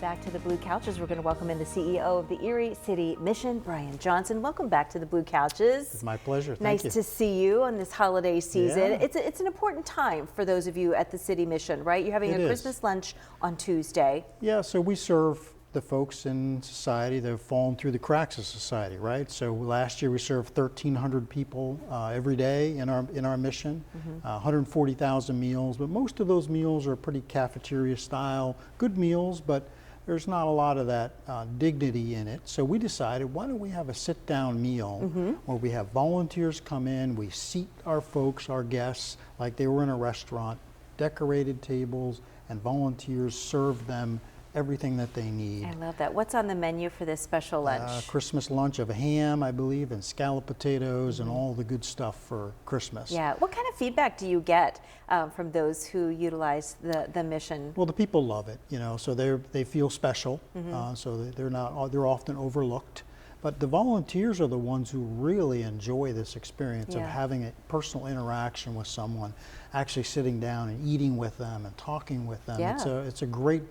Back to the Blue Couches, we're going to welcome in the CEO of the Erie City Mission, Brian Johnson. Welcome back to the Blue Couches. It's my pleasure. Thank you. Nice to see you on this holiday season. Yeah. It's an important time for those of you at the City Mission, right? You're having a Christmas lunch on Tuesday. Yeah, so we serve the folks in society that have fallen through the cracks of society, right? So last year we served 1,300 people every day in our mission, 140,000 meals, but most of those meals are pretty cafeteria style, good meals, but there's not a lot of that dignity in it. So we decided, why don't we have a sit-down meal where we have volunteers come in, we seat our folks, our guests, like they were in a restaurant, decorated tables, and volunteers serve them everything that they need. I love that. What's on the menu for this special lunch? Christmas lunch of ham, I believe, and scalloped potatoes and all the good stuff for Christmas. Yeah. What kind of feedback do you get from those who utilize the mission? Well, the people love it, you know, so they feel special, so they're often overlooked. But the volunteers are the ones who really enjoy this experience of having a personal interaction with someone, actually sitting down and eating with them and talking with them. Yeah. It's a great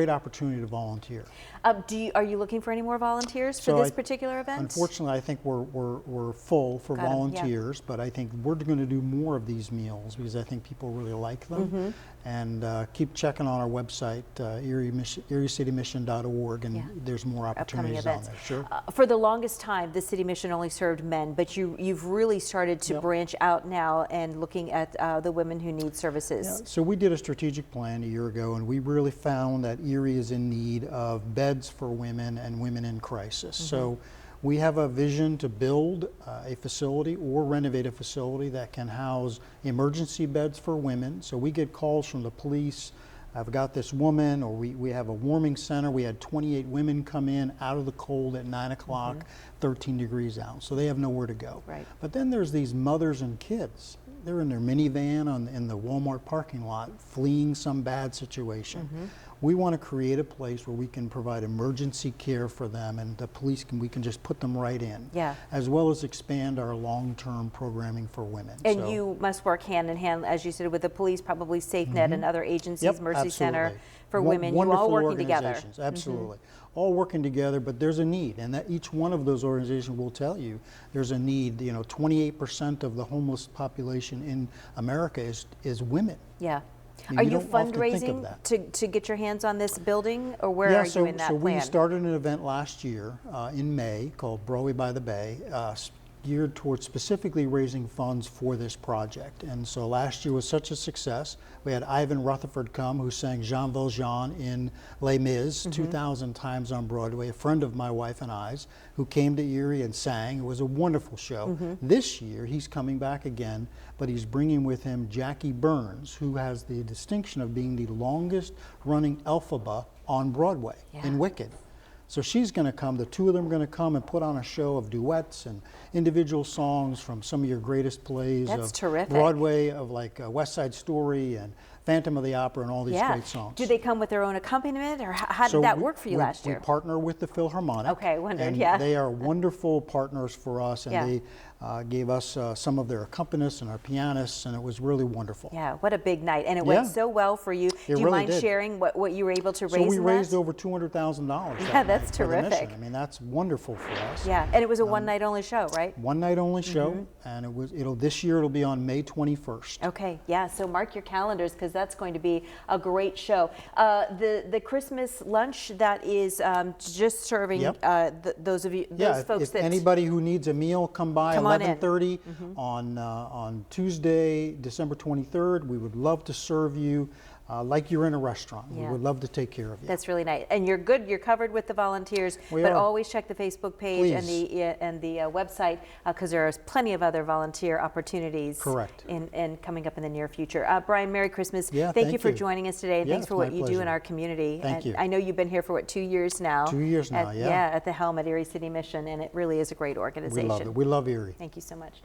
opportunity to volunteer. Are you looking for any more volunteers for this particular event? Unfortunately, I think we're full for volunteers, but I think we're going to do more of these meals because I think people really like them. And keep checking on our website, eriecitymission.org, and there's more opportunities on there. Sure. For the longest time, the City Mission only served men, but you've really started to branch out now and looking at the women who need services. Yeah. So we did a strategic plan a year ago, and we really found that Erie is in need of beds for women and women in crisis. So we have a vision to build a facility or renovate a facility that can house emergency beds for women. So we get calls from the police, I've got this woman, or we have a warming center. We had 28 women come in out of the cold at 9 o'clock, 13 degrees out. So they have nowhere to go. Right. But then there's these mothers and kids. They're in their minivan in the Walmart parking lot, fleeing some bad situation. We want to create a place where we can provide emergency care for them, and the police we can just put them right in. As well as expand our long-term programming for women. And you must work hand in hand, as you said, with the police, probably SafeNet and other agencies, Mercy Center for Women. You all working together. Absolutely. All working together, but there's a need, and that each one of those organizations will tell you there's a need. You know, 28% of the homeless population in America is women. Yeah. Are you fundraising to get your hands on this building, or where are you in that plan? We started an event last year in May called Broadway by the Bay, geared towards specifically raising funds for this project. And so last year was such a success. We had Ivan Rutherford come, who sang Jean Valjean in Les Mis 2,000 times on Broadway, a friend of my wife and I's, who came to Erie and sang. It was a wonderful show. This year he's coming back again, but he's bringing with him Jackie Burns, who has the distinction of being the longest running Elphaba on Broadway in Wicked. So she's going to come, the two of them are going to come and put on a show of duets and individual songs from some of your greatest plays of Broadway, of like West Side Story and Phantom of the Opera and all these great songs. Do they come with their own accompaniment, or how did that work for you last year? We partner with the Philharmonic. Okay, wondered, and they are wonderful partners for us, and they gave us some of their accompanists and our pianists, and it was really wonderful. Yeah, what a big night, and it went so well for you. Do you mind sharing what you were able to raise? So we raised over $200,000. Yeah, that's terrific. I mean, that's wonderful for us. Yeah, and it was a one-night only show, right? One night only show, and this year it'll be on May 21st. Okay, yeah. So mark your calendars, because that's going to be a great show. The Christmas lunch that is just serving those folks. If anybody who needs a meal, come by 11:30 on Tuesday, December 23rd. We would love to serve you like you're in a restaurant. We would love to take care of you. That's really nice. And you're good. You're covered with the volunteers. But always check the Facebook page and the website, because there are plenty of other volunteer opportunities. In coming up in the near future. Brian, Merry Christmas. Thank you for joining us today, and thanks for what you do in our community. Thank you. I know you've been here for 2 years now. 2 years now, at the helm at Erie City Mission, and it really is a great organization. We love it. We love Erie. Thank you so much.